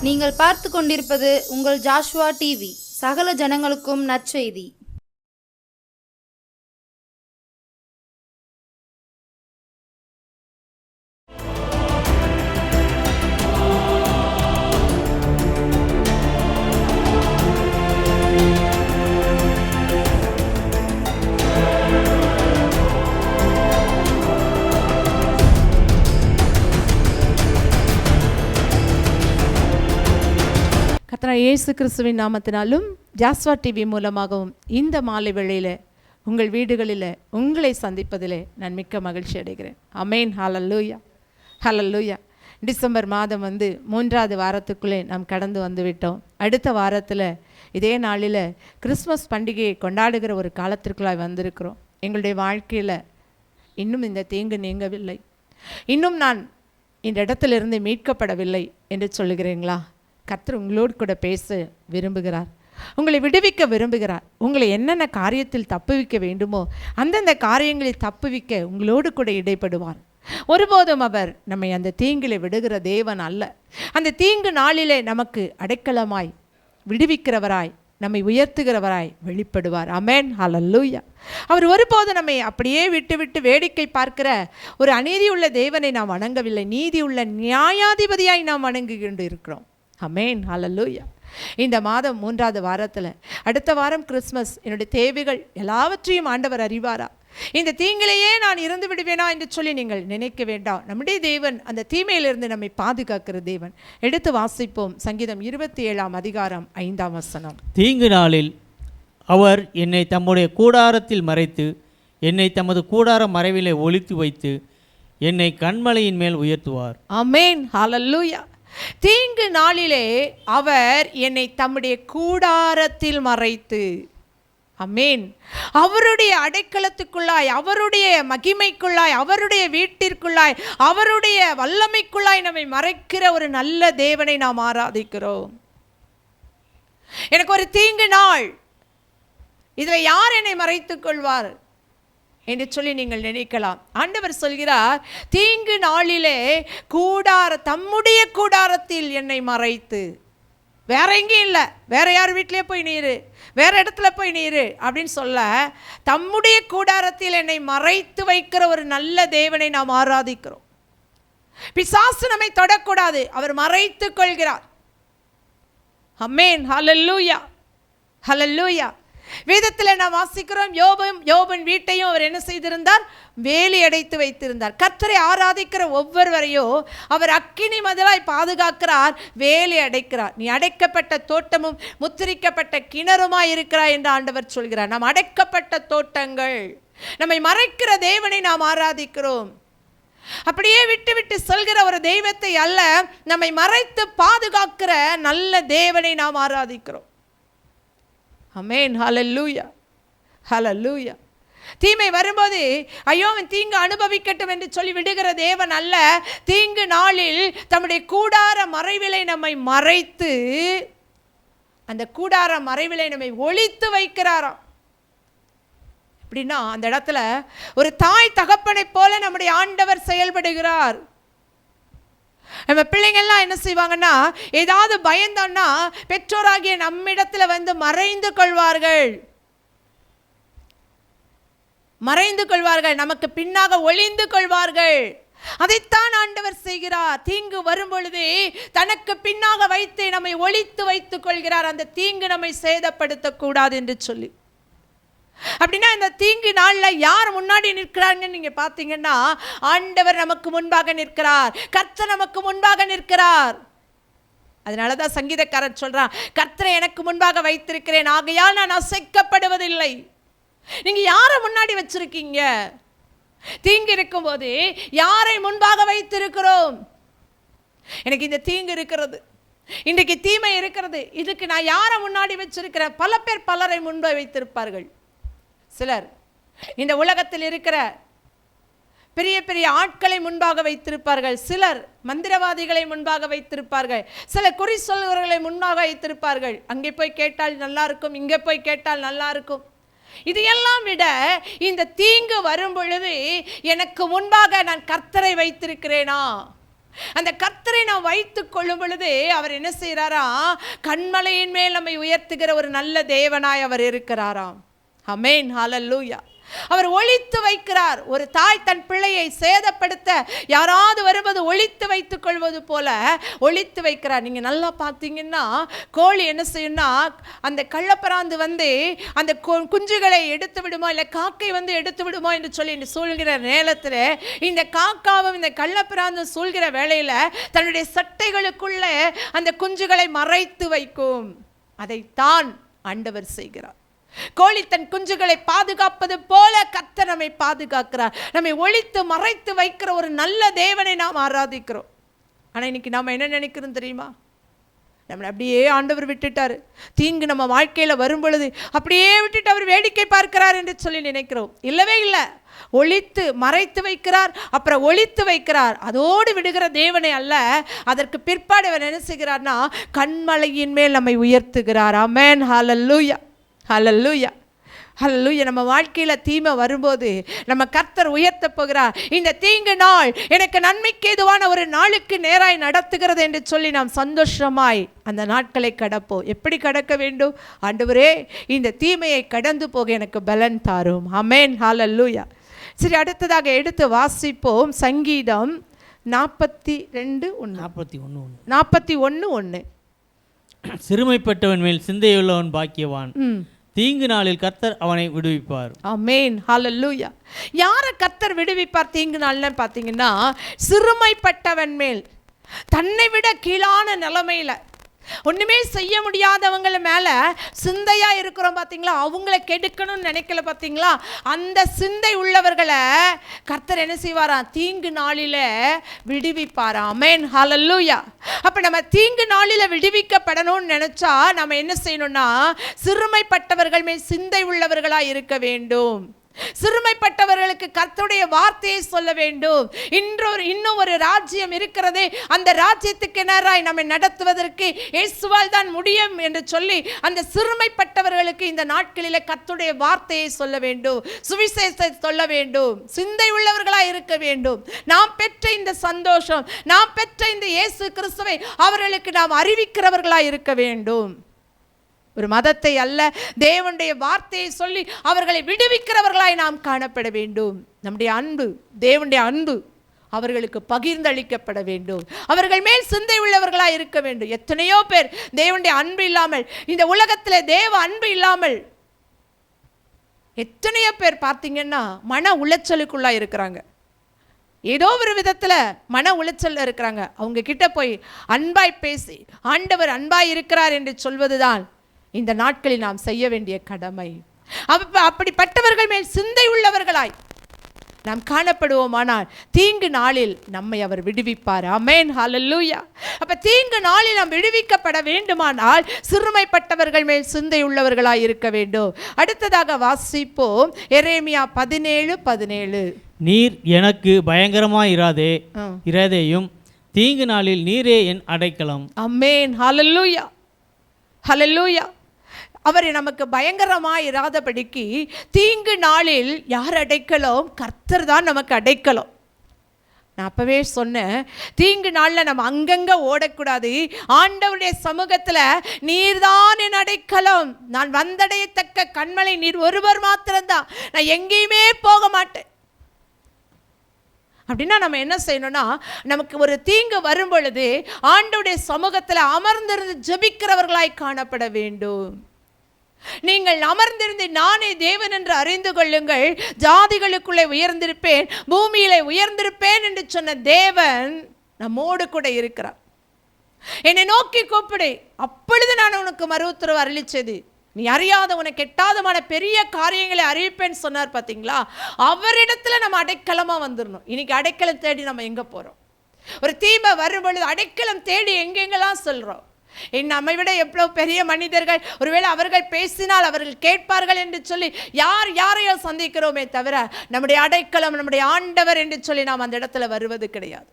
நீங்கள் பார்த்து கொண்டிருப்பது உங்கள் ஜாஷுவா டிவி. சகல ஜனங்களுக்கும் நற்செய்தி. கர்த்தராகிய இயேசு கிறிஸ்துவின் நாமத்தினாலும் ஜாஸ்வா டிவி மூலமாகவும் இந்த மாலை வேளையில் உங்கள் வீடுகளில் உங்களை சந்திப்பதிலே நான் மிக்க மகிழ்ச்சி அடைகிறேன். ஆமென். ஹல்லேலூயா, ஹல்லேலூயா. டிசம்பர் மாதம் 3வது வாரத்துக்குள்ளே நாம் கடந்து வந்து விட்டோம். அடுத்த வாரத்தில் இதே நாளில் கிறிஸ்மஸ் பண்டிகையை கொண்டாடுகிற ஒரு காலத்திற்குள்ளாய் வந்திருக்கிறோம். எங்களுடைய வாழ்க்கையில் இன்னும் இந்த தீங்கு நீங்கவில்லை, இன்னும் நான் இந்த இடத்திலிருந்து மீட்கப்படவில்லை என்று சொல்லுகிறீங்களா? கர்த்தர் உங்களோடு கூட பேச விரும்புகிறார், உங்களை விடுவிக்க விரும்புகிறார். உங்களை என்னென்ன காரியத்தில் தப்புவிக்க வேண்டுமோ அந்தந்த காரியங்களில் தப்புவிக்க உங்களோடு கூட இடைப்படுவார். ஒருபோதும் அவர் நம்மை அந்த தீங்கிலே விடுகிற தேவன் அல்ல. அந்த தீங்கு நாளிலே நமக்கு அடைக்கலமாய் விடுவிக்கிறவராய் நம்மை உயர்த்துகிறவராய் வெளிப்படுவார். ஆமென், ஹல்லேலூயா. அவர் ஒருபோது நம்மை அப்படியே விட்டு வேடிக்கை பார்க்கிற ஒரு அநீதியுள்ள தேவனை நாம் வணங்கவில்லை, நீதியுள்ள நியாயாதிபதியாய் நாம் வணங்கிக்கொண்டு இருக்கிறோம். ஆமென், ஹல்லேலூயா. இந்த மாதம் 3வது வாரத்தில் அடுத்த வாரம் கிறிஸ்மஸ். என்னுடைய தேவைகள் எல்லாவற்றையும் ஆண்டவர் அறிவாரா? இந்த தீங்கிலேயே நான் இருந்து விடுவேனா என்று சொல்லி நீங்கள் நினைக்க வேண்டாம். நம்முடைய தேவன் அந்த தீமையிலிருந்து நம்மை பாதுகாக்கிற தேவன். எடுத்து வாசிப்போம். சங்கீதம் 27ஆம் அதிகாரம் 5ஆம் வசனம். தீங்கு நாளில் அவர் என்னை தம்முடைய கூடாரத்தில் மறைத்து, என்னை தமது கூடார மறைவிலே ஒளித்து வைத்து, என்னை கண்மலையின் மேல் உயர்த்துவார். ஆமென், ஹல்லேலூயா. தீங்கு நாளிலே அவர் என்னை தம்முடைய கூடாரத்தில் மறைத்து, ஆமென், அவருடைய அடைக்கலத்துக்குள்ளாய், அவருடைய மகிமைக்குள்ளாய், அவருடைய வீட்டிற்குள்ளாய், அவருடைய வல்லமைக்குள்ளாய் நம்மை மறைக்கிற ஒரு நல்ல தேவனை நாம் ஆராதிக்கிறோம். எனக்கு ஒரு தீங்கு நாள், இதில் யார் என்னை மறைத்துக் கொள்வார் என்று சொல்லி நீங்கள் நினைக்கலாம். ஆண்டவர் சொல்கிறார், தீங்கு நாளிலே தம்முடைய கூடாரத்தில் என்னை மறைத்து. வேற எங்கேயும் இல்லை, வேற யார் வீட்டிலே போய் நீரு, வேற இடத்துல போய் நீரு அப்படின்னு சொல்ல, தம்முடைய கூடாரத்தில் என்னை மறைத்து வைக்கிற ஒரு நல்ல தேவனை நாம் ஆராதிக்கிறோம். பிசாசு நம்மை தொடக்கூடாது, அவர் மறைத்து கொள்கிறார். ஆமென், ஹல்லேலூயா, ஹல்லேலூயா. வேதத்தில் நாம் வாசிக்கிறோம், யோபன் வீட்டையும் அவர் என்ன செய்திருந்தார்? வேலி அடைத்து வைத்திருந்தார். கர்த்தரை ஆராதிக்கிற ஒவ்வொருவரையும் அவர் அக்கினி மதிலாய் பாதுகாக்கிறார், வேலி அடைக்கிறார். நீ அடைக்கப்பட்ட தோட்டமும் முத்திரிக்கப்பட்ட கிணறுமாய் இருக்கிறாய் என்று ஆண்டவர் சொல்கிறார். நாம் அடைக்கப்பட்ட தோட்டங்கள், நம்மை மறைக்கிற தேவனை நாம் ஆராதிக்கிறோம். அப்படியே விட்டு சொல்கிற ஒரு தெய்வத்தை அல்ல, நம்மை மறைத்து பாதுகாக்கிற நல்ல தேவனை நாம் ஆராதிக்கிறோம். ஆமென், ஹல்லேலூயா, ஹல்லேலூயா. தீமை வரும்போது ஐயோ அவன் தீங்கு அனுபவிக்கட்டும் என்று சொல்லி விடுகிற தேவன் அல்ல. தீங்கு நாளில் தம்முடைய கூடார மறைவிலை நம்மை மறைத்து, அந்த கூடார மறைவிலை நம்மை ஒளித்து வைக்கிறாராம். அப்படின்னா அந்த இடத்துல ஒரு தாய் தகப்பனை போல நம்முடைய ஆண்டவர் செயல்படுகிறார். நம்ம பிள்ளைங்கள்லாம் என்ன செய்வாங்கன்னா, ஏதாவது பயந்தோன்னா பெற்றோராகிய நம்மிடத்துல மறைந்து கொள்வார்கள், நமக்கு பின்னாக ஒளிந்து கொள்வார்கள். அதைத்தான் ஆண்டவர் செய்கிறார். தீங்கு வரும் பொழுது தனக்கு பின்னாக வைத்து நம்மை ஒளித்து வைத்துக் கொள்கிறார், அந்த தீங்கு நம்மை சேதப்படுத்தக்கூடாது என்று சொல்லி. அப்படின்னா இந்த தீங்கு நாளில் யார் முன்னாடி நிற்கிறாங்கன்னு நீங்க பார்த்தீங்கன்னா, ஆண்டவர் நமக்கு முன்பாக நிற்கிறார், கர்த்தர் நமக்கு முன்பாக நிற்கிறார். அதனால தான் சங்கீதக்காரர் சொல்றான், கர்த்தரை எனக்கு முன்பாக வைத்திருக்கிறேன், ஆகையால் நான் அசைக்கப்படுவதில்லை. நீங்க யாரை முன்னாடி வச்சிருக்கீங்க? தீங்கு இருக்கும் போது யாரை முன்பாக வைத்திருக்கிறோம்? எனக்கு இந்த தீங்கு இருக்கிறது, இன்றைக்கு தீமை இருக்கிறது, இதுக்கு நான் யாரை முன்னாடி வச்சிருக்கிறேன்? பல பேர் பலரை முன்பு வைத்திருப்பார்கள். சிலர் இந்த உலகத்தில் இருக்கிற பெரிய பெரிய ஆட்களை முன்பாக வைத்திருப்பார்கள், சிலர் மந்திரவாதிகளை முன்பாக வைத்திருப்பார்கள், சிலர் குறி சொல்வர்களை முன்பாக வைத்திருப்பார்கள். அங்கே போய் கேட்டால் நல்லா இருக்கும், இங்கே போய் கேட்டால் நல்லா இருக்கும். இதையெல்லாம் விட இந்த தீங்கு வரும் பொழுது எனக்கு முன்பாக நான் கர்த்தரை வைத்திருக்கிறேனா? அந்த கர்த்தரை நாம் வைத்துக் கொள்ளும் பொழுது அவர் என்ன செய்கிறாரா, கன்மலையின் மேல் நம்மை உயர்த்துகிற ஒரு நல்ல தேவனாய் அவர் இருக்கிறாராம். ஆமென், ஹல்லேலூயா. அவர் ஒளித்து வைக்கிறார். ஒரு தாய் தன் பிள்ளையை சேதப்படுத்த யாராவது வருவது ஒளித்து வைத்துக் கொள்வது போல ஒளித்து வைக்கிறார். நீங்க நல்லா பார்த்தீங்கன்னா கோழி என்ன செய்யும்னா, அந்த கள்ளப்பராந்து வந்து அந்த குஞ்சுகளை எடுத்து விடுமா, இல்லை காக்கை வந்து எடுத்து விடுமா என்று சொல்லி சூழ்கிற நேரத்தில் இந்த காக்காவும் இந்த கள்ளப்பராந்து சூழ்கிற வேளையில தன்னுடைய சட்டைகளுக்குள்ள அந்த குஞ்சுகளை மறைத்து வைக்கும். அதைத்தான் ஆண்டவர் செய்கிறார். கோழி தன் குஞ்சுகளை பாதுகாப்பது போல கர்த்தர் நம்மை பாதுகாக்கிறார். நம்மை ஒளித்து மறைத்து வைக்கிற ஒரு நல்ல தேவனை நாம் ஆராதிக்கிறோம். ஆனால் இன்னைக்கு நாம் என்ன நினைக்கிறோம் தெரியுமா? நம்மளை அப்படியே ஆண்டவர் விட்டுட்டார். தீங்கு நம்ம வாழ்க்கையில் வரும் பொழுது அப்படியே விட்டுட்டு அவர் வேடிக்கை பார்க்கிறார் என்று சொல்லி நினைக்கிறோம். இல்லவே இல்லை. ஒளித்து மறைத்து வைக்கிறார், அப்புறம் ஒளித்து வைக்கிறார். அதோடு விடுகிற தேவனை அல்ல. அதற்கு பிற்பாடு அவர் என்ன செய்கிறார்னா, கன்மலையின் மேல் நம்மை உயர்த்துகிறார். ஆமென், ஹல்லேலூயா, ஹல்லேலூயா, ஹல்லேலூயா. நம்ம வாழ்க்கையில் தீமை வரும்போது நம்ம கர்த்தர் உயர்த்த போகிறார். இந்த தீங்கு நாள் எனக்கு நன்மைக்கு ஏதுவான ஒரு நாளுக்கு நேராய் நடத்துகிறது என்று சொல்லி நாம் சந்தோஷமாய் அந்த நாட்களை கடப்போம். எப்படி கடக்க வேண்டும்? ஆண்டவரே, இந்த தீமையை கடந்து போக எனக்கு பலன் தாரும். ஆமென், ஹல்லேலூயா. சரி, அடுத்ததாக எடுத்து வாசிப்போம். சங்கீதம் 41:1. சிறுமைப்பட்டவன் மேல் சிந்தையுள்ளவன் பாக்கியவான், தீங்கு நாளில் கர்த்தர் அவனை விடுவிப்பார். ஆமென், ஹல்லேலூயா. யாரை கர்த்தர் விடுவிப்பார் தீங்கு நாள்னு பார்த்தீங்கன்னா, சிறுமைப்பட்டவன் மேல், தன்னை விட கீழான நிலைமையில ஒன்றுமே செய்ய முடியாதவங்கள மேலே சிந்தையாக இருக்கிறோம் பார்த்தீங்களா, அவங்கள கெடுக்கணும்னு நினைக்கல பார்த்தீங்களா, அந்த சிந்தை உள்ளவர்களை கர்த்தர் என்ன செய்வாரா, தீங்கு நாளில் விடுவிப்பாரா. ஆமென், ஹல்லேலூயா. அப்போ நம்ம தீங்கு நாளில் விடுவிக்கப்படணும்னு நினச்சா நம்ம என்ன செய்யணும்னா, சிறுமைப்பட்டவர்கள் மேல் சிந்தை உள்ளவர்களாக இருக்க வேண்டும். சிறுமைப்பட்டவர்களுக்கு கர்த்தருடைய வார்த்தையை சொல்ல வேண்டும். இன்னும் ஒரு ராஜ்யம் இருக்கிறதே, அந்த ராஜ்யத்துக்கு நேராய் நம்மை நடத்துவதற்கு இயேசுவால் தான் முடியும் என்று சொல்லி அந்த சிறுமைப்பட்டவர்களுக்கு இந்த நாட்களிலே கர்த்தருடைய வார்த்தையை சொல்ல வேண்டும், சுவிசேஷத்தை சொல்ல வேண்டும். சிந்தை உள்ளவர்களாய் இருக்க வேண்டும். நாம் பெற்ற இந்த சந்தோஷம், நாம் பெற்ற இந்த இயேசு கிறிஸ்துவை அவர்களுக்கு நாம் அறிவிக்கிறவர்களாய் இருக்க வேண்டும். ஒரு மதத்தை அல்ல, தேவனுடைய வார்த்தையை சொல்லி அவர்களை விடுவிக்கிறவர்களாய் நாம் காணப்பட வேண்டும். நம்முடைய அன்பு, தேவனுடைய அன்பு அவர்களுக்கு பகிர்ந்தளிக்கப்பட வேண்டும். அவர்கள் மேல் சிந்தை உள்ளவர்களாய் இருக்க வேண்டும். எத்தனையோ பேர் தேவனுடைய அன்பு இல்லாமல், இந்த உலகத்தில் தேவ அன்பு இல்லாமல் எத்தனையோ பேர் பார்த்தீங்கன்னா மன உளைச்சலுக்குள்ளாக இருக்கிறாங்க. ஏதோ ஒரு விதத்தில் மன உளைச்சல் இருக்கிறாங்க. அவங்க கிட்ட போய் அன்பாய் பேசி ஆண்டவர் அன்பாய் இருக்கிறார் என்று சொல்வதுதான் இந்த நாட்களில் நாம் செய்ய வேண்டிய கடமை. அப்படிப்பட்டவர்கள் மேல் சிந்தை உள்ளவர்களாய் நாம் காணப்படுவோமானால் தீங்கு நாளில் நம்மை அவர் விடுவிப்பார். ஆமென், ஹல்லேலூயா. அப்ப தீங்கு நாளில் நாம் விடுவிக்கப்பட வேண்டுமானால் சிறுமைப்பட்டவர்கள் மேல் சிந்தை உள்ளவர்களாய் இருக்க வேண்டும். அடுத்ததாக வாசிப்போம் எரேமியா 17:17. நீர் எனக்கு பயங்கரமாய் இராதேயும், தீங்கு நாளில் நீரே என் அடைக்கலம். ஆமென், ஹல்லேலூயா, ஹல்லேலூயா. அவர் நமக்கு பயங்கரமாக இராதபடிக்கு தீங்கு நாளில் யார் அடைக்கலம்? கர்த்தர் தான் நமக்கு அடைக்கலம். நான் அப்பவே சொன்னேன், தீங்கு நாளில் நம்ம அங்கங்கே ஓடக்கூடாது. ஆண்டவருடைய சமூகத்தில் நீர்தான் என் அடைக்கலம், நான் வந்தடையத்தக்க கன்மலை நீர் ஒருவர் மாத்திரம்தான், நான் எங்கேயுமே போக மாட்டேன். அப்படின்னா நம்ம என்ன செய்யணும்னா, நமக்கு ஒரு தீங்கு வரும் பொழுது ஆண்டவருடைய சமூகத்தில் அமர்ந்திருந்து ஜெபிக்கிறவர்களாய் காணப்பட வேண்டும். நீங்கள் அமர்ந்திருந்து நானே தேவன் என்று அறிந்து கொள்ளுங்கள், ஜாதிகளுக்குள்ளே உயர்ந்திருப்பேன், பூமியிலே உயர்ந்திருப்பேன் என்று சொன்ன தேவன் நம்மோடு கூட இருக்கிறார். என்னை நோக்கி கூப்பிடு, அப்பொழுது நான் உனக்கு மறு உத்தரவு அருளிச்சது, நீ அறியாத உனக்கு எட்டாதமான பெரிய காரியங்களை அறிவிப்பேன்னு சொன்னார் பார்த்தீங்களா. அவரிடத்துல நம்ம அடைக்கலமாக வந்துடணும். இன்னைக்கு அடைக்கலம் தேடி நம்ம எங்கே போகிறோம்? ஒரு தீமை வரும் பொழுது அடைக்கலம் தேடி எங்கெங்கெல்லாம் சொல்கிறோம். நம்மை விட எவ்வளோ பெரிய மனிதர்கள், ஒருவேளை அவர்கள் பேசினால் அவர்கள் கேட்பார்கள் என்று சொல்லி யாரையோ சந்திக்கிறோமே தவிர நம்முடைய அடைக்கலம் நம்முடைய ஆண்டவர் என்று சொல்லி நாம் அந்த இடத்துல வருவது கிடையாது.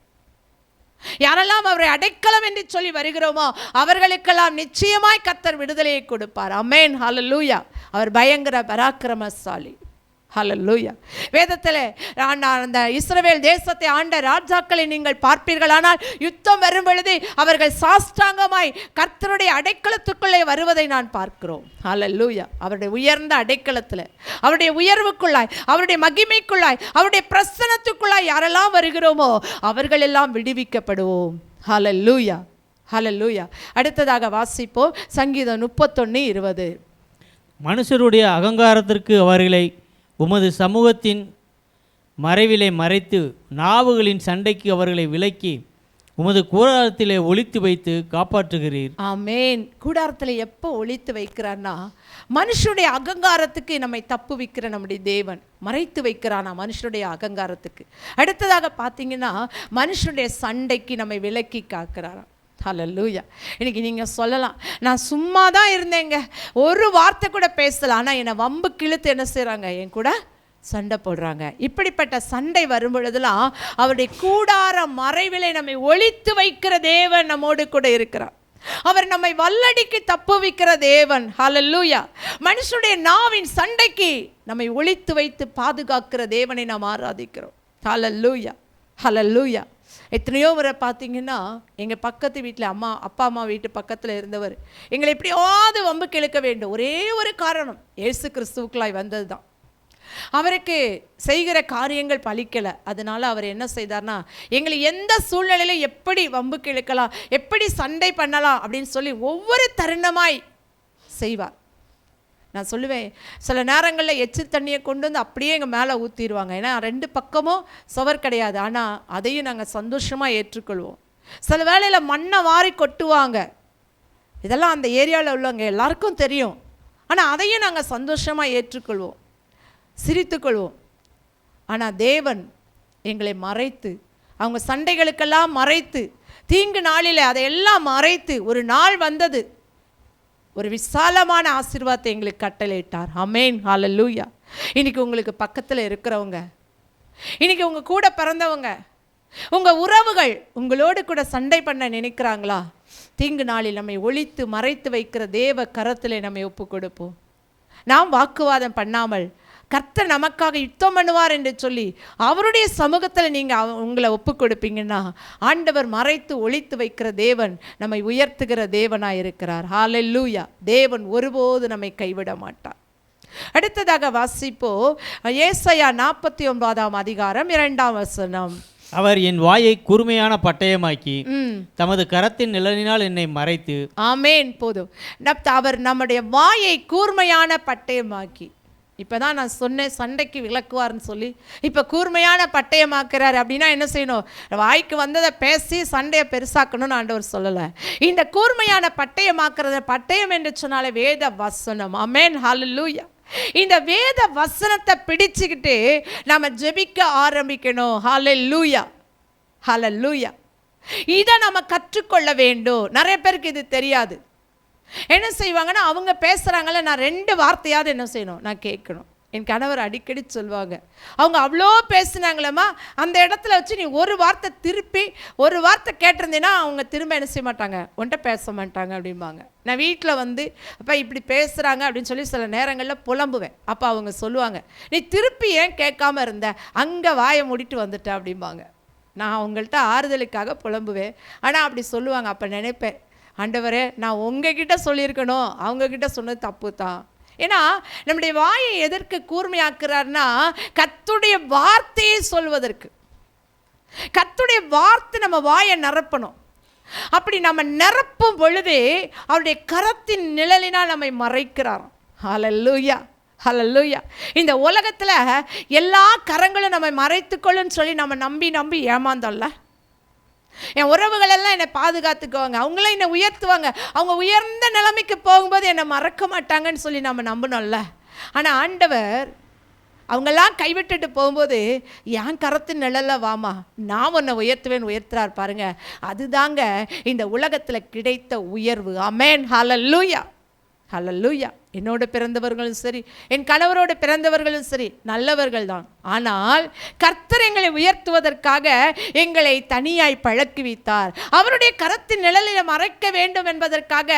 யாரெல்லாம் அவரை அடைக்கலம் என்று சொல்லி வருகிறோமோ அவர்களுக்கெல்லாம் நிச்சயமாய் கர்த்தர் விடுதலையை கொடுப்பார். ஆமென், ஹல்லேலூயா. அவர் பயங்கர பராக்கிரமசாலி. ஹல்லேலூயா. வேதத்தில் அந்த இஸ்ரவேல் தேசத்தை ஆண்ட ராஜாக்களை நீங்கள் பார்ப்பீர்களானால் யுத்தம் வரும் பொழுது அவர்கள் சாஷ்டாங்கமாய் கர்த்தருடைய அடைக்கலத்துக்குள்ளே வருவதை நான் பார்க்கிறோம். ஹல்லேலூயா. அவருடைய உயர்ந்த அடைக்கலத்தில், அவருடைய உயர்வுக்குள்ளாய், அவருடைய மகிமைக்குள்ளாய், அவருடைய பிரசன்னத்துக்குள்ளாய் யாரெல்லாம் வருகிறோமோ அவர்கள் எல்லாம் விடுவிக்கப்படுவோம். ஹல்லேலூயா, ஹல்லேலூயா. அடுத்ததாக வாசிப்போம் சங்கீதம் 31:20. மனுஷருடைய அகங்காரத்திற்கு அவர்களை உமது சமூகத்தின் மறைவிலே மறைத்து, நாவுகளின் சண்டைக்கு அவர்களை விலக்கி, உமது கூடாரத்திலே ஒளித்து வைத்து காப்பாற்றுகிறீர். ஆமேன். கூடாரத்தில் எப்போ ஒளித்து வைக்கிறான்னா, மனுஷனுடைய அகங்காரத்துக்கு நம்மை தப்பு வைக்கிற நம்முடைய தேவன் மறைத்து வைக்கிறானா மனுஷனுடைய அகங்காரத்துக்கு. அடுத்ததாக பார்த்தீங்கன்னா மனுஷனுடைய சண்டைக்கு நம்மை விலக்கி காக்கிறாராம். ஹல்லேலூயா. இன்னைக்கு நீங்கள் சொல்லலாம், நான் சும்மா தான் இருந்தேங்க, ஒரு வார்த்தை கூட பேசலாம், ஆனால் என்னை வம்பு கிழுத்து என்ன செய்கிறாங்க, என் கூட சண்டை போடுறாங்க. இப்படிப்பட்ட சண்டை வரும் பொழுதெல்லாம் அவருடைய கூடார மறைவிலே நம்மை ஒளித்து வைக்கிற தேவன் நம்மோடு கூட இருக்கிறார். அவர் நம்மை வல்லடிக்கு தப்புவிக்கிற தேவன். ஹல்லேலூயா. மனுஷனுடைய நாவின் சண்டைக்கு நம்மை ஒளித்து வைத்து பாதுகாக்கிற தேவனை நாம் ஆராதிக்கிறோம். ஹல்லேலூயா, ஹல்லேலூயா. எத்தனையோ முறை பார்த்தீங்கன்னா எங்கள் பக்கத்து வீட்டில் அப்பா அம்மா வீட்டு பக்கத்தில் இருந்தவர் எங்களை எப்படியாவது வம்புக்கு இழுக்க வேண்டும். ஒரே ஒரு காரணம், இயேசு கிறிஸ்துவுக்குள்ளாய் வந்தது தான். அவருக்கு செய்கிற காரியங்கள் பலிக்கலை. அதனால் அவர் என்ன செய்தார்னா, எங்களை எந்த சூழ்நிலையிலும் எப்படி வம்புக்கு இழுக்கலாம், எப்படி சண்டை பண்ணலாம் அப்படின்னு சொல்லி ஒவ்வொரு தருணமாய் செய்வார். நான் சொல்லுவேன், சில நேரங்களில் எச்சில் தண்ணியை கொண்டு வந்து அப்படியே எங்கள் மேலே ஊற்றிடுவாங்க. ஏன்னா 2 பக்கமும் சுவர் கிடையாது, ஆனால் அதையும் நாங்கள் சந்தோஷமாக ஏற்றுக்கொள்வோம். சில வேளையில் மண்ணை வாரி கொட்டுவாங்க. இதெல்லாம் அந்த ஏரியாவில் உள்ளவங்க எல்லாருக்கும் தெரியும். ஆனால் அதையும் நாங்கள் சந்தோஷமாக ஏற்றுக்கொள்வோம், சிரித்துக்கொள்வோம். ஆனால் தேவன் எங்களை மறைத்து, அவங்க சண்டைகளுக்கெல்லாம் மறைத்து, தீங்கு நாளில் அதையெல்லாம் மறைத்து ஒரு நாள் வந்தது, ஒரு விசாலமான ஆசீர்வாதத்தை எங்களுக்கு கட்டளையிட்டார். ஆமென், ஹல்லேலூயா. இன்னைக்கு உங்களுக்கு பக்கத்தில் இருக்கிறவங்க, இன்னைக்கு உங்கள் கூட பிறந்தவங்க, உங்கள் உறவுகள் உங்களோடு கூட சண்டை பண்ண நினைக்கிறாங்களா? தீங்கு நாளில் நம்மை ஒளித்து மறைத்து வைக்கிற தேவ கரத்திலே நம்மை ஒப்பு கொடுப்போம். நாம் வாக்குவாதம் பண்ணாமல் கர்த்தர் நமக்காக யுத்தம் பண்ணுவார் என்று சொல்லி அவருடைய சமூகத்தில் நீங்கள் உங்களை ஒப்பு கொடுப்பீங்கன்னா, ஆண்டவர் மறைத்து ஒளித்து வைக்கிற தேவன் நம்மை உயர்த்துகிற தேவனாக இருக்கிறார். ஹல்லேலூயா. தேவன் ஒருபோது நம்மை கைவிட மாட்டார். அடுத்ததாக வாசிப்போ ஏசாயா 49:2. அவர் என் வாயை கூர்மையான பட்டயமாக்கி தமது கரத்தின் நிழலினால் என்னை மறைத்து. ஆமேன். போதும். அவர் நம்முடைய வாயை கூர்மையான பட்டயமாக்கி, இப்போதான் நான் சொன்னேன் சண்டைக்கு விளக்குவார்னு சொல்லி, இப்போ கூர்மையான பட்டயமாக்குறாரு. அப்படின்னா என்ன செய்யணும்? வாய்க்கு வந்ததை பேசி சண்டையை பெருசாக்கணும்னு ஆண்டவர் சொல்லலை. இந்த கூர்மையான பட்டயமாக்குறத, பட்டயம் என்று சொன்னாலே வேத வசனம். ஆமென், ஹல்லேலூயா. இந்த வேத வசனத்தை பிடிச்சுக்கிட்டு நாம் ஜெபிக்க ஆரம்பிக்கணும். ஹல்லேலூயா, ஹல்லேலூயா. இதை நம்ம கற்றுக்கொள்ள வேண்டும். நிறைய பேருக்கு இது தெரியாது. என்ன செய்வாங்கன்னா, அவங்க பேசுகிறாங்கள, நான் 2 வார்த்தையாவது என்ன செய்யணும், நான் கேட்கணும். என் கணவர் அடிக்கடி சொல்லுவாங்க, அவங்க அவ்வளோ பேசுனாங்களேம்மா, அந்த இடத்துல வச்சு நீ ஒரு வார்த்தை திருப்பி ஒரு வார்த்தை கேட்டிருந்தேன்னா அவங்க திரும்ப என்ன செய்ய மாட்டாங்க, ஒன்றை பேச மாட்டாங்க அப்படிம்பாங்க. நான் வீட்டில் வந்து அப்போ இப்படி பேசுகிறாங்க அப்படின்னு சொல்லி சில நேரங்களில் புலம்புவேன். அப்போ அவங்க சொல்லுவாங்க, நீ திருப்பி ஏன் கேட்காம இருந்த, அங்கே வாயை மூடிட்டு வந்துட்ட அப்படிம்பாங்க. நான் அவங்கள்ட்ட ஆறுதலுக்காக புலம்புவேன். ஆனால் அப்படி சொல்லுவாங்க. அப்போ நினைப்பேன், ஆண்டவரே நான் உங்ககிட்ட சொல்லியிருக்கணும், அவங்கக்கிட்ட சொன்னது தப்பு தான். ஏன்னா நம்முடைய வாயை எதற்கு கூர்மையாக்குறாருன்னா, கர்த்தருடைய வார்த்தையை சொல்வதற்கு. கர்த்தருடைய வார்த்தை நம்ம வாயை நிரப்பணும். அப்படி நம்ம நிரப்பும் பொழுது அவருடைய கரத்தின் நிழலினால் நம்மை மறைக்கிறார். ஹல்லேலூயா, ஹல்லேலூயா. இந்த உலகத்தில் எல்லா கரங்களும் நம்மை மறைத்துக்கொள்ளுன்னு சொல்லி நம்ம நம்பி ஏமாந்தோம்ல. என் உறவுகளெல்லாம் என்னை பாதுகாத்துக்குவாங்க, அவங்களாம் என்னை உயர்த்துவாங்க, அவங்க உயர்ந்த நிலைமைக்கு போகும்போது என்னை மறக்க மாட்டாங்கன்னு சொல்லி நம்ம நம்பணும்ல. ஆனால் ஆண்டவர் அவங்கெல்லாம் கைவிட்டுட்டு போகும்போது, என் கரத்தின் நிழல்ல வாமா, நான் உன்னை உயர்த்துவேன் உயர்த்துறார் பாருங்க. அதுதாங்க இந்த உலகத்தில் கிடைத்த உயர்வு. ஆமென், ஹல்லேலூயா, ஹல்லேலூயா. என்னோட பிறந்தவர்களும் சரி, என் கணவரோடு பிறந்தவர்களும் சரி, நல்லவர்கள் தான். ஆனால் கர்த்தர் எங்களை உயர்த்துவதற்காக எங்களை தனியாய் பழக்கி வைத்தார். அவருடைய கரத்தின் நிழலில் மறைக்க வேண்டும் என்பதற்காக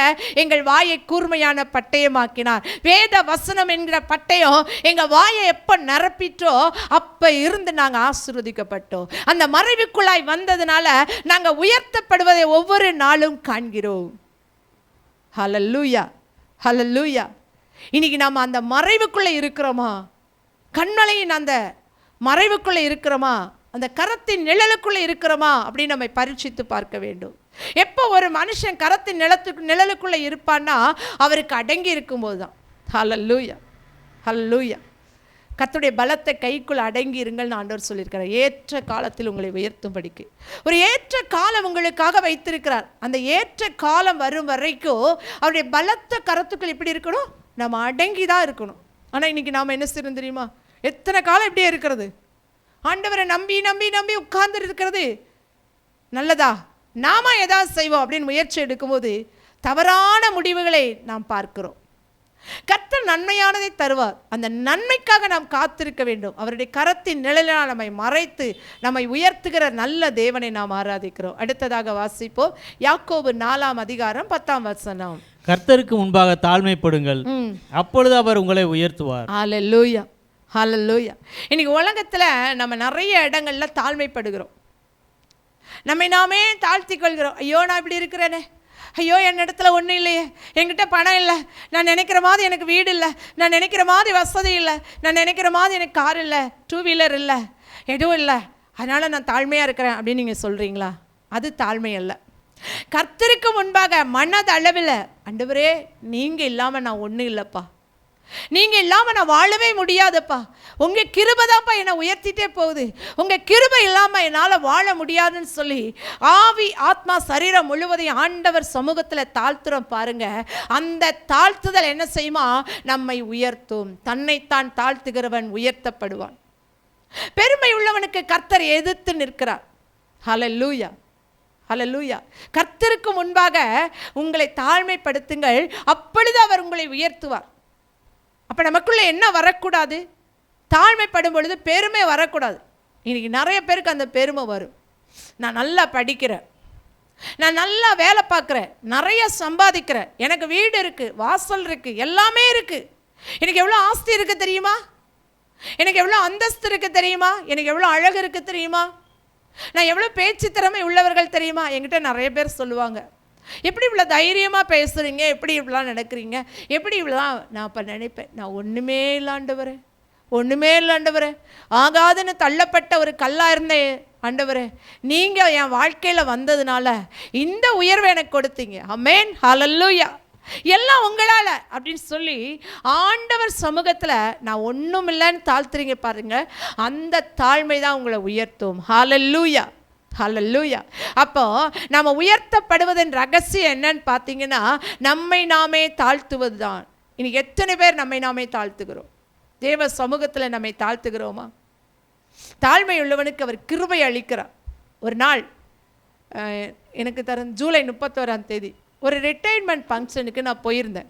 எங்கள் வாயை கூர்மையான பட்டயமாக்கினார். வேத வசனம் என்கிற பட்டயம் எங்கள் வாயை எப்போ நிரப்பிட்டோ அப்போ இருந்து நாங்கள் ஆசீர்வதிக்கப்பட்டோம். அந்த மறைவுக்குள்ளாய் வந்ததுனால நாங்கள் உயர்த்தப்படுவதை ஒவ்வொரு நாளும் காண்கிறோம். ஹல்லேலூயா, ஹல்லேலூயா. இன்னைக்கு நாம் அந்த மறைவுக்குள்ளே இருக்கிறோமா? கண்மலையின் அந்த மறைவுக்குள்ளே இருக்கிறோமா? அந்த கரத்தின் நிழலுக்குள்ளே இருக்கிறோமா அப்படின்னு நம்ம பரீட்சித்து பார்க்க வேண்டும். எப்போ ஒரு மனுஷன் கரத்தின் நிழலுக்குள்ளே இருப்பான்னா அவருக்கு அடங்கி இருக்கும்போது தான். ஹல்லேலூயா, ஹல்லேலூயா. கர்த்தருடைய பலத்தை கைக்குள் அடங்கி இருங்கள்னு ஆண்டவர் சொல்லியிருக்கிறார். ஏற்ற காலத்தில் உங்களை உயர்த்தும்படிக்கு ஒரு ஏற்ற காலம் உங்களுக்காக வைத்திருக்கிறார். அந்த ஏற்ற காலம் வரும் வரைக்கும் அவருடைய பலத்த கரத்துக்குள் எப்படி இருக்கணும்? நம்ம அடங்கி தான் இருக்கணும். ஆனால் இன்றைக்கி நாம் என்ன செய்யணும் தெரியுமா? எத்தனை காலம் இப்படியே இருக்கிறது? ஆண்டவரை நம்பி நம்பி நம்பி உட்கார்ந்து இருக்கிறது நல்லதா? நாம ஏதாவது செய்வோம் அப்படின்னு முயற்சி எடுக்கும்போது தவறான முடிவுகளை நாம் பார்க்கிறோம். கர்த்தர் நன்மையானதை தருவார். அந்த நன்மைக்காக நாம் காத்திருக்க வேண்டும். அவருடைய கரத்தின் நிழலினால் நம்மை மறைத்து நம்மை உயர்த்துகிற நல்ல தேவனை நாம் ஆராதிக்கிறோம். அடுத்ததாக வாசிப்போம். யாக்கோபு 4:10. கர்த்தருக்கு முன்பாக தாழ்மைப்படுங்கள், அப்பொழுது அவர் உங்களை உயர்த்துவார். ஹல்லேலூயா, ஹல்லேலூயா. இன்னைக்கு உலகத்தில் நம்ம நிறைய இடங்கள்ல தாழ்மைப்படுகிறோம். நம்மை நாமே தாழ்த்தி கொள்கிறோம். ஐயோ நான் இப்படி இருக்கிறேனே, ஐயோ என் இடத்துல ஒன்றும் இல்லையே, என்கிட்ட பணம் இல்லை, நான் நினைக்கிற மாதிரி எனக்கு வீடு இல்லை, நான் நினைக்கிற மாதிரி வசதி இல்லை, நான் நினைக்கிற மாதிரி எனக்கு கார் இல்லை, 2 வீலர் இல்லை, எதுவும் இல்லை, அதனால் நான் தாழ்மையாக இருக்கிறேன் அப்படின்னு நீங்கள் சொல்கிறீங்களா? அது தாழ்மை அல்ல. கர்த்தருக்கு முன்பாக மனதளவில் ஆண்டவரே நீங்கள் இல்லாமல் நான் ஒன்றும் இல்லைப்பா, நீங்கள் இல்லாமல் நான் வாழவே முடியாதுப்பா, உங்கள் கிருபை தான்ப்பா என்னை உயர்த்திட்டே போகுது, உங்கள் கிருபை இல்லாமல் என்னால் வாழ முடியாதுன்னு சொல்லி ஆவி ஆத்மா சரீரம் முழுவதையும் ஆண்டவர் சமூகத்தில் தாழ்த்துறோம் பாருங்க. அந்த தாழ்த்துதல் என்ன செய்யுமா? நம்மை உயர்த்தும். தன்னைத்தான் தாழ்த்துகிறவன் உயர்த்தப்படுவான். பெருமை உள்ளவனுக்கு கர்த்தர் எதிர்த்து நிற்கிறார். ஹல்லேலூயா, ஹல்லேலூயா. கர்த்தருக்கு முன்பாக உங்களை தாழ்மைப்படுத்துங்கள், அப்பொழுது அவர் உங்களை உயர்த்துவார். அப்போ நமக்குள்ளே என்ன வரக்கூடாது? தாழ்மைப்படும் பொழுது பெருமை வரக்கூடாது. இன்றைக்கி நிறைய பேருக்கு அந்த பெருமை வரும். நான் நல்லா படிக்கிறேன், நான் நல்லா வேலை பார்க்குறேன், நிறைய சம்பாதிக்கிறேன், எனக்கு வீடு இருக்குது, வாசல் இருக்குது, எல்லாமே இருக்குது, எனக்கு எவ்வளோ ஆஸ்தி இருக்குது தெரியுமா, எனக்கு எவ்வளோ அந்தஸ்து இருக்குது தெரியுமா, எனக்கு எவ்வளோ அழகு இருக்குது தெரியுமா, நான் எவ்வளோ பேச்சு திறமை உள்ளவர்கள் தெரியுமா? என்கிட்ட நிறைய பேர் சொல்லுவாங்க, எப்படி இவ்வளோ தைரியமாக பேசுகிறீங்க, எப்படி இப்படிலாம் நடக்கிறீங்க, எப்படி இவ்வளோதான். நான் அப்போ நினைப்பேன், நான் ஒன்றுமே இல்லாண்டவரே, ஒன்றுமே இல்லாண்டவரே, ஆகாதுன்னு தள்ளப்பட்ட ஒரு கல்லாக இருந்தேன் ஆண்டவரே, நீங்கள் என் வாழ்க்கையில் வந்ததுனால இந்த உயர்வை எனக்கு கொடுத்தீங்க. ஆமென், ஹல்லேலூயா. எல்லாம் உங்களால் அப்படின்னு சொல்லி ஆண்டவர் சமூகத்தில் நான் ஒன்றும் இல்லைன்னு தாழ்த்துறீங்க பாருங்க, அந்த தாழ்மை தான் உங்களை உயர்த்தும். ஹல்லேலூயா, ஹல்லேலூயா. அப்போ நம்ம உயர்த்தப்படுவதன் ரகசியம் என்னன்னு பார்த்தீங்கன்னா நம்மை நாமே தாழ்த்துவது தான். இன்னைக்கு எத்தனை பேர் நம்மை நாமே தாழ்த்துகிறோம்? தேவ சமூகத்தில் நம்மை தாழ்த்துகிறோமா? தாழ்மை உள்ளவனுக்கு அவர் கிருபை அளிக்கிறார். ஒரு நாள் எனக்கு ஜூலை 31 ஒரு ரிட்டைர்மெண்ட் ஃபங்க்ஷனுக்கு நான் போயிருந்தேன்.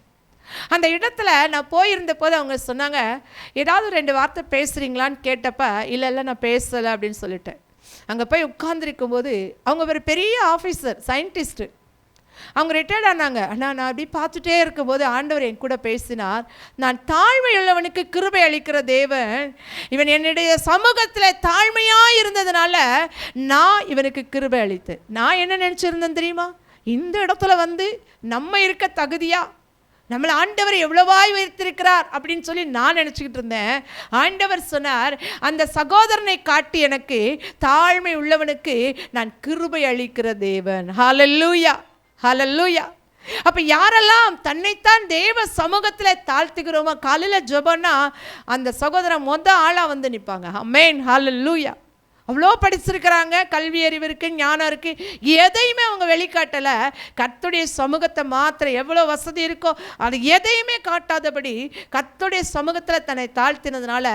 அந்த இடத்துல நான் போயிருந்த போது அவங்க சொன்னாங்க, ஏதாவது 2 வார்த்தை பேசுகிறீங்களான்னு கேட்டப்ப இல்லை இல்லை நான் பேசலை அப்படின்னு சொல்லிட்டேன். அங்கே போய் உட்கார்ந்துருக்கும் போது அவங்க ஒரு பெரிய ஆஃபீஸர், சயின்டிஸ்ட்டு, அவங்க ரிட்டையர்ட் ஆனாங்க. ஆனால் நான் அப்படி பார்த்துட்டே இருக்கும்போது ஆண்டவர் என் கூட பேசினார், நான் தாழ்மை உள்ளவனுக்கு கிருபை அளிக்கிற தேவன், இவன் என்னுடைய சமூகத்தில் தாழ்மையாக இருந்ததுனால நான் இவனுக்கு கிருபை அளித்தேன். நான் என்ன நினச்சிருந்தேன் தெரியுமா? இந்த இடத்துல வந்து நம்ம இருக்க தகுதியா, நம்மளை ஆண்டவர் எவ்வளவாய் உயர்த்திருக்கிறார் அப்படின்னு சொல்லி நான் நினச்சிக்கிட்டு இருந்தேன். ஆண்டவர் சொன்னார், அந்த சகோதரனை காட்டி எனக்கு தாழ்மை உள்ளவனுக்கு நான் கிருபை அளிக்கிற தேவன். ஹல்லேலூயா, ஹல்லேலூயா. அப்போ யாரெல்லாம் தன்னைத்தான் தேவ சமூகத்தில் தாழ்த்துகிறோமோ, காலையில் ஜெபம்னா அந்த சகோதரன் ஆளாக வந்து நிற்பாங்க. ஆமென், ஹல்லேலூயா. அவ்வளோ படிச்சிருக்கிறாங்க, கல்வி அறிவு இருக்குது, ஞானம் இருக்குது, எதையுமே அவங்க வெளிக்காட்டலை. கர்த்தருடைய சமூகத்தை மாத்திரம் எவ்வளோ வசதி இருக்கோ அது எதையுமே காட்டாதபடி கர்த்தருடைய சமூகத்தில் தன்னை தாழ்த்தினதுனால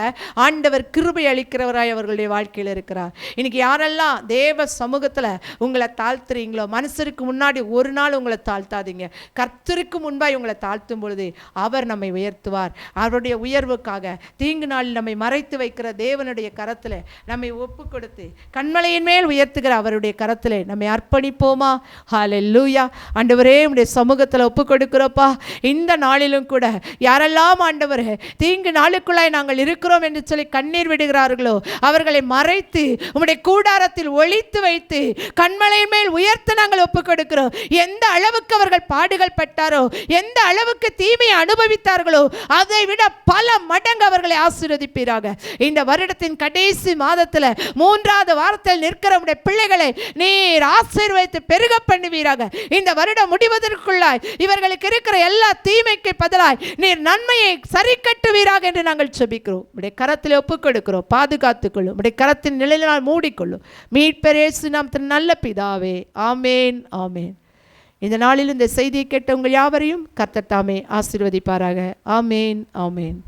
ஆண்டவர் கிருபை அளிக்கிறவராய் அவர்களுடைய வாழ்க்கையில் இருக்கிறார். இன்னைக்கு யாரெல்லாம் தேவ சமூகத்தில் உங்களை தாழ்த்துறீங்களோ, மனுஷருக்கு முன்னாடி ஒரு நாள் உங்களை தாழ்த்தாதீங்க. கர்த்தருக்கு முன்பாய் உங்களை தாழ்த்தும் பொழுது அவர் நம்மை உயர்த்துவார். அவருடைய உயர்வுக்காக தீங்கு நாளில் நம்மை மறைத்து வைக்கிற தேவனுடைய கரத்தில் நம்மை ஒப்பு கொடுத்து கண்மலையின் மேல் உயர்த்துகிற அவருடைய கரத்தில் நம்மை அர்ப்பணிப்போமா? ஹல்லேலூயா. ஆண்டவரே, உம்முடைய சமூகத்தில் ஒப்பு கொடுக்கிறோப்பா. இந்த நாளிலும் கூட யாரெல்லாம் ஆண்டவரே தீங்கு நாளுக்குள்ளாய் நாங்கள் இருக்கிறோம் என்று சொல்லி கண்ணீர் விடுகிறார்களோ அவர்களை மறைத்து உம்முடைய கூடாரத்தில் ஒளித்து வைத்து கண்மலையின் மேல் உயர்த்த நாங்கள் ஒப்பு கொடுக்கிறோம். எந்த அளவுக்கு அவர்கள் பாடுகள் பட்டாரோ, எந்த அளவுக்கு தீமையை அனுபவித்தார்களோ அதை விட பல மடங்கு அவர்களை ஆசீர்வதிப்பீராக. இந்த வருடத்தின் கடைசி மாதத்தில் 3வது வாரத்தில் நிற்கிற உடைய பிள்ளைகளை நீர் ஆசீர்வதித்து பெருக பண்ணுவீராக. இந்த வருடம் முடிவதற்குள்ளாய் இவர்களுக்கு இருக்கிற எல்லா தீமைக்கு பதிலாய் நீர் நன்மையை சரி கட்டுவீராக என்று நாங்கள் ஜெபிக்கிறோம். உடைய கரத்தில் ஒப்புக் கொடுக்கிறோம். பாதுகாத்துக்கொள்ளும். உடைய கரத்தின் நிழலினால் மூடிக்கொள்ளும். மீட்பர் இயேசு நாமத்தில் நல்ல பிதாவே, ஆமேன், ஆமேன். இந்த நாளில் இந்த செய்தியை கேட்ட உங்கள் யாவரையும் கர்த்தர் தாமே ஆசீர்வதிப்பாராக. ஆமேன், ஆமேன்.